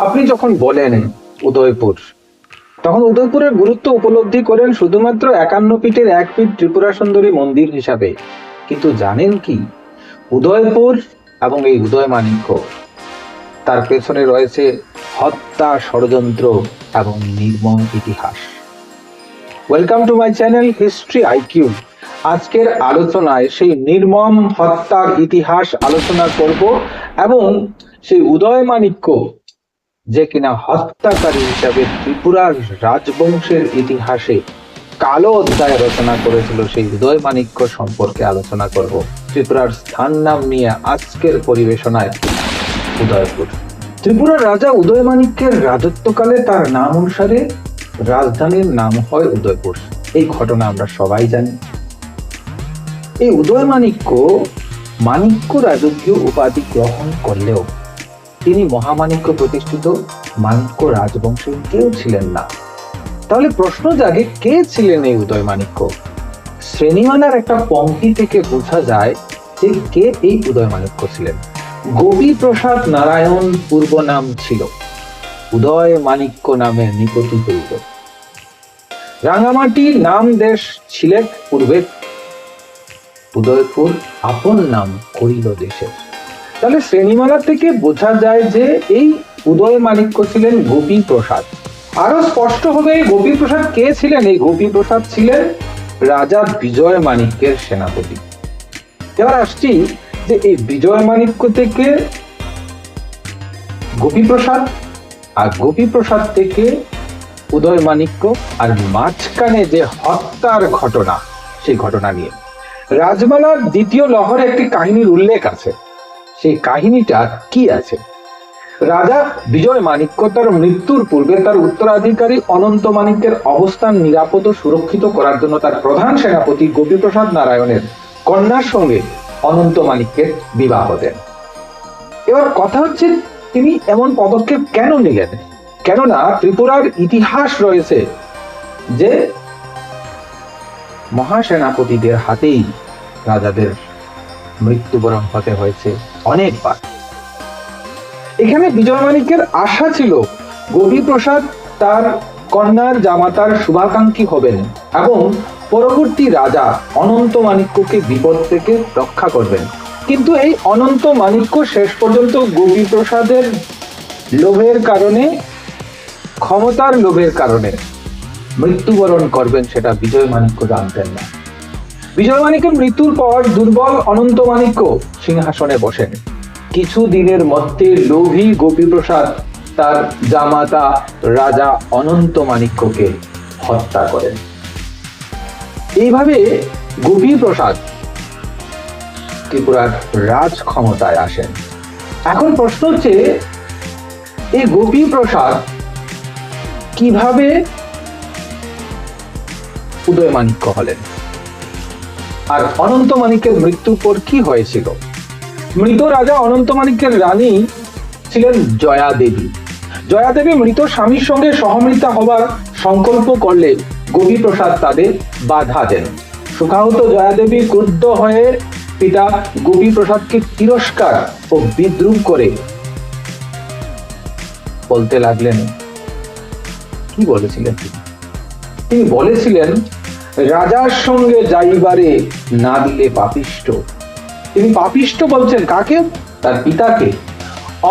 আপনি যখন বলেন উদয়পুর, তখন উদয়পুরের গুরুত্ব উপলব্ধি করেন শুধুমাত্র 51 পীঠের এক পীঠ ত্রিপুরা সুন্দরী মন্দির হিসাবে। কিন্তু জানেন কি, উদয়পুর এবং এই উদয় মানিক্য, তার পেছনে রয়েছে হত্যা, ষড়যন্ত্র এবং নির্মম ইতিহাস। Welcome to my channel history IQ. আজকের আলোচনায় সেই নির্মম হত্যার ইতিহাস আলোচনা করব এবং সেই উদয় মানিক্য, যে কিনা হত্যাকারী হিসাবে ত্রিপুরার রাজবংশের ইতিহাসে কালো অধ্যায় রচনা করেছিল, সেই উদয় মানিক্য সম্পর্কে আলোচনা করব। ত্রিপুরার স্থান নাম নিয়ে আজকের পরিবেশনায় উদয়পুর। ত্রিপুরার রাজা উদয় মানিক্যের রাজত্বকালে তার নাম অনুসারে রাজধানীর নাম হয় উদয়পুর। এই ঘটনা আমরা সবাই জানি। এই উদয় মানিক্য মানিক্য রাজকীয় উপাধি গ্রহণ করলেও তিনি মহামানিক্য প্রতিষ্ঠিত মানিক্য রাজবংশের কেউ ছিলেন না। তাহলে প্রশ্ন জাগে, কে ছিলেন এই উদয় মানিক্য? শ্রেণীমালার একটা পংক্তি থেকে বোঝা যায় যে কে এই উদয় মানিক্য ছিলেন। গোপী প্রসাদ নারায়ণ পূর্ব নাম ছিল, উদয় মানিক্য নামের নিকটি পূর্ব। রাঙামাটি নাম দেশ ছিলেন পূর্বে, উদয়পুর আপন নাম করিল দেশের। তাহলে শ্রেণীমালা থেকে বোঝা যায় যে এই উদয় মানিক্য ছিলেন গোপী প্রসাদ। আরো স্পষ্ট হবে গোপী প্রসাদ কে ছিলেন। এই গোপী প্রসাদ ছিলেন রাজা বিজয় মানিক্যের সেনাপতি। এবার আসছি যে এই বিজয় মানিক্য থেকে গোপী প্রসাদ, আর গোপী প্রসাদ থেকে উদয় মানিক্য, আর মাঝখানে যে হত্যার ঘটনা, সেই ঘটনা নিয়ে রাজমালার দ্বিতীয় লহরে একটি কাহিনীর উল্লেখ আছে। সেই কাহিনীটা কি আছে? রাজা বিজয় মানিক্য তার মৃত্যুর পূর্বে তার উত্তরাধিকারী অনন্ত মানিক্যের অবস্থান নিরাপদ ও সুরক্ষিত করার জন্য তার প্রধান সেনাপতি গোপী প্রসাদ নারায়ণের কন্যার সঙ্গে অনন্ত মানিক্যের বিবাহ দেন। এবার কথা হচ্ছে, তিনি এমন পদক্ষেপ কেন নিলেন? কেননা ত্রিপুরার ইতিহাস রয়েছে যে মহাসেনাপতিদের হাতেই রাজাদের মৃত্যুবরণ হতে হয়েছে অনেকবার। এখানে বিজয় মানিক্যের আশা ছিল গোপী প্রসাদ তার কন্যার জামাতার শুভাকাঙ্ক্ষী হবেন এবং পরবর্তী রাজা অনন্ত মানিক্যকে বিপদ থেকে রক্ষা করবেন। কিন্তু এই অনন্ত মানিক্য শেষ পর্যন্ত গোপী প্রসাদের লোভের কারণে, ক্ষমতার লোভের কারণে মৃত্যুবরণ করবেন, সেটা বিজয় মানিক্য জানতেন না। বিজয় মানিক্যের মৃত্যুর পর দুর্বল অনন্ত মানিক্য সিংহাসনে বসেন। কিছু দিনের মধ্যে লোভী গোপী প্রসাদ তার জামাতা রাজা অনন্ত মানিক্যকে হত্যা করেন। এইভাবে গোপী প্রসাদ ত্রিপুরার রাজ ক্ষমতায় আসেন। এখন প্রশ্ন হচ্ছে, এই গোপী প্রসাদ কিভাবে উদয় মানিক্য হলেন, আর অনন্ত মানিক্যের মৃত্যুর পর কি হয়েছিল? মৃত রাজা অনন্ত মানিক্যের রানী ছিলেন জয়া দেবী। জয়া দেবী মৃত স্বামীর সঙ্গে সহমৃতা হবার সংকল্প করলে গোপী প্রসাদ তাদের বাধা দেন। সুখাহত জয়া দেবী ক্রুদ্ধ হয়ে পিতা গোপী প্রসাদকে তিরস্কার ও বিদ্রুপ করে বলতে লাগলেন, কি বলেছিলেন তিনি বলেছিলেন, রাজার সঙ্গে যাইবারে না দিলে পাপিষ্ট। তিনি পাপিষ্ট বলছেন কাকে? তার পিতাকে।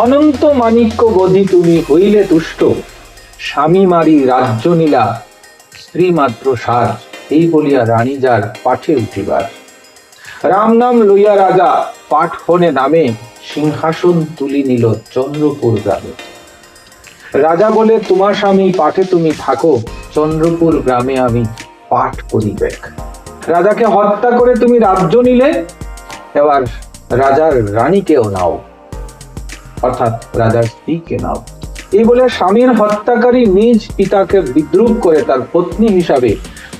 অনন্ত মানিক্য বধি তুমি হইলে তুষ্ট, স্বামী মারি রাজ্য নীলা, স্ত্রী মাত্র সার, এই বলিয়া রানী যার পাঠে উঠিবার। রাম নাম লইয়া রাজা পাঠ হনে নামে, সিংহাসন তুলি নিল চন্দ্রপুর গ্রামে। রাজা বলে, তোমার স্বামী পাঠে তুমি থাকো, চন্দ্রপুর গ্রামে আমি পাঠ করিবে। রাজাকে হত্যা করে তুমি রাজ্য নিলে, এবার রাজার রানীকেও নাও, অর্থাৎ রাজার স্ত্রীকে নাও। এই বলে স্বামীর হত্যাকারী নিজ পিতাকে বিদ্রুপ করে তার পত্নী হিসাবে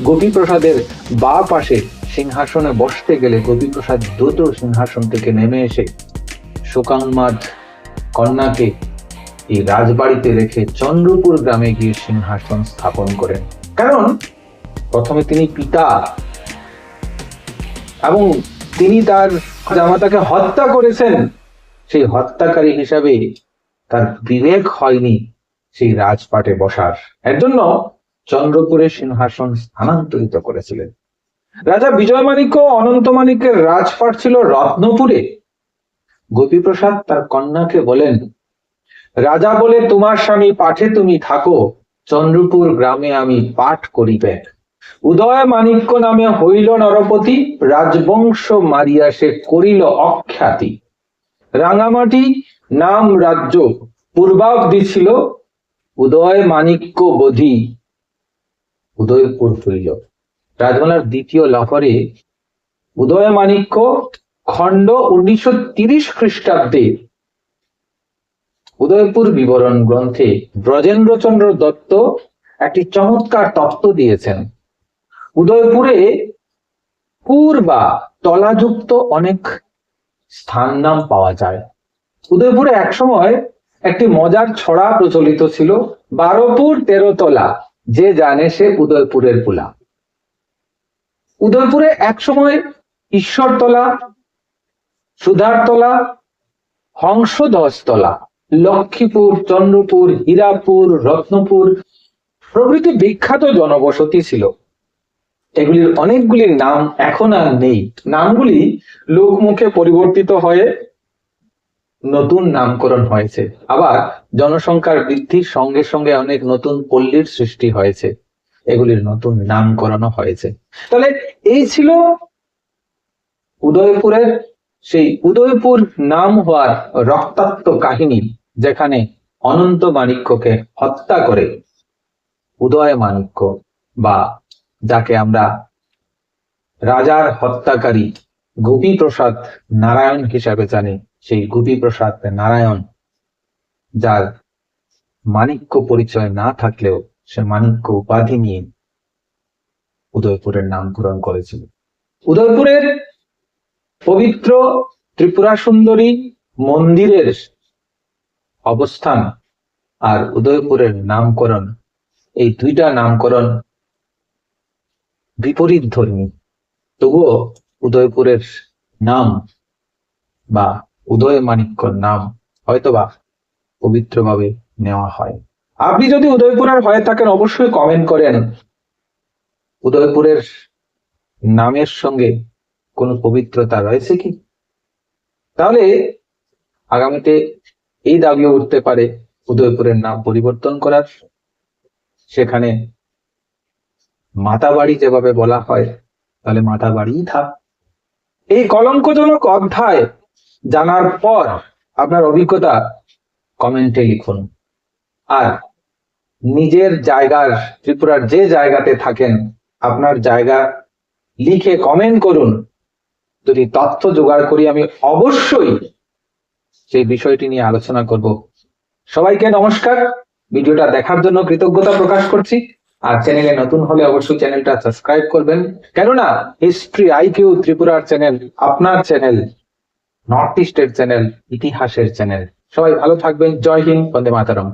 গোপী প্রসাদের বা পাশে সিংহাসনে বসতে গেলে গোপী প্রসাদ দ্রুত সিংহাসন থেকে নেমে এসে শোকান্মাদ কন্যাকে এই রাজবাড়িতে রেখে চন্দ্রপুর গ্রামে গিয়ে সিংহাসন স্থাপন করেন। কারণ প্রথমে তিনি পিতা এবং তিনি তার জামাতাকে হত্যা করেছেন, সেই হত্যাকারী হিসাবে তার বিবেক হয়নি সেই রাজপাটে বসার। এর জন্য চন্দ্রপুরের সিংহাসন স্থানান্তরিত করেছিলেন। রাজা বিজয় মাণিক্য অনন্ত মাণিক্যের রাজপাট ছিল রত্নপুরে। গোপীপ্রসাদ তার কন্যাকে বলেন, রাজা বলে তোমার স্বামী পাঠে তুমি থাকো, চন্দ্রপুর গ্রামে আমি পাঠ করিবে। উদয় মাণিক্য নামে হইল নরপতি, রাজবংশ মারিয়া সে করিল অখ্যাতি। রাঙামাটি নাম রাজ্য পূর্বাব্দি ছিল, উদয় মাণিক্য বোধি উদয়পুর হইল। রাজবাংলার দ্বিতীয় লাহরে উদয় মাণিক্য খণ্ড 1930 খ্রিস্টাব্দে উদয়পুর বিবরণ গ্রন্থে ব্রজেন্দ্রচন্দ্র দত্ত একটি চমৎকার তত্ত্ব দিয়েছেন। উদয়পুরে পুর বা তলাযুক্ত অনেক স্থান নাম পাওয়া যায়। উদয়পুরে একসময় একটি মজার ছড়া প্রচলিত ছিল, 12 পুর 13 তলা, যে জানে সে উদয়পুরের পুলা। উদয়পুরে একসময় ঈশ্বরতলা, সুধারতলা, হংসধ্বজতলা, লক্ষ্মীপুর, চন্দ্রপুর, হীরাপুর, রত্নপুর প্রভৃতি বিখ্যাত জনবসতি ছিল। এগুলির অনেকগুলির নাম এখন আর নেই। নামগুলি লোকমুখে পরিবর্তিত হয়ে নতুন নামকরণ হয়েছে। আবার জনসংখ্যার বৃদ্ধির সঙ্গে সঙ্গে অনেক নতুন পল্লীর সৃষ্টি হয়েছে, এগুলির নতুন নামকরণও হয়েছে। তাহলে এই ছিল উদয়পুরের সেই উদয়পুর নাম হওয়ার রক্তাক্ত কাহিনী, যেখানে অনন্ত মাণিক্যকে হত্যা করে উদয় মাণিক্য, বা যাকে আমরা রাজার হত্যাকারী গোপীপ্রসাদ নারায়ণ হিসাবে জানি, সেই গোপীপ্রসাদ নারায়ণ, যার মাণিক্য পরিচয় না থাকলেও সে মাণিক্য উপাধি নিয়ে উদয়পুরের নামকরণ করেছিল। উদয়পুরের পবিত্র ত্রিপুরা সুন্দরী মন্দিরের অবস্থান আর উদয়পুরের নামকরণ, এই দুইটা নামকরণ বিপরীত ধর্মী, তবুও উদয়পুরের নাম বা উদয় মাণিক্যর নাম হয়তোবা পবিত্রভাবে নেওয়া হয়। আপনি যদি উদয়পুরের হয়ে থাকেন অবশ্যই কমেন্ট করেন, উদয়পুরের নামের সঙ্গে কোনো পবিত্রতা রয়েছে কি? তাহলে আগামীতে এই দাবিও উঠতে পারে উদয়পুরের নাম পরিবর্তন করার। সেখানে মাতাবাড়ি যেভাবে বলা হয়, তাহলে মাতাবাড়িই থাক। এই কলঙ্কজনক অধ্যায় জানার পর আপনার অভিজ্ঞতা কমেন্টে লিখুন। আর নিজের জায়গার, ত্রিপুরার যে জায়গাতে থাকেন, আপনার জায়গা লিখে কমেন্ট করুন। যদি তথ্য জোগাড় করি আমি অবশ্যই সেই বিষয়টি নিয়ে আলোচনা করব। সবাইকে নমস্কার। ভিডিওটা দেখার জন্য কৃতজ্ঞতা প্রকাশ করছি। আর চ্যানেলে নতুন হলে অবশ্যই চ্যানেলটা সাবস্ক্রাইব করবেন, কেননা হিস্ট্রি আইকিউ ত্রিপুরার চ্যানেল, আপনার চ্যানেল, নর্থ ইস্টের চ্যানেল, ইতিহাসের চ্যানেল। সবাই ভালো থাকবেন। জয় হিন্দ, বন্দে মাতরম।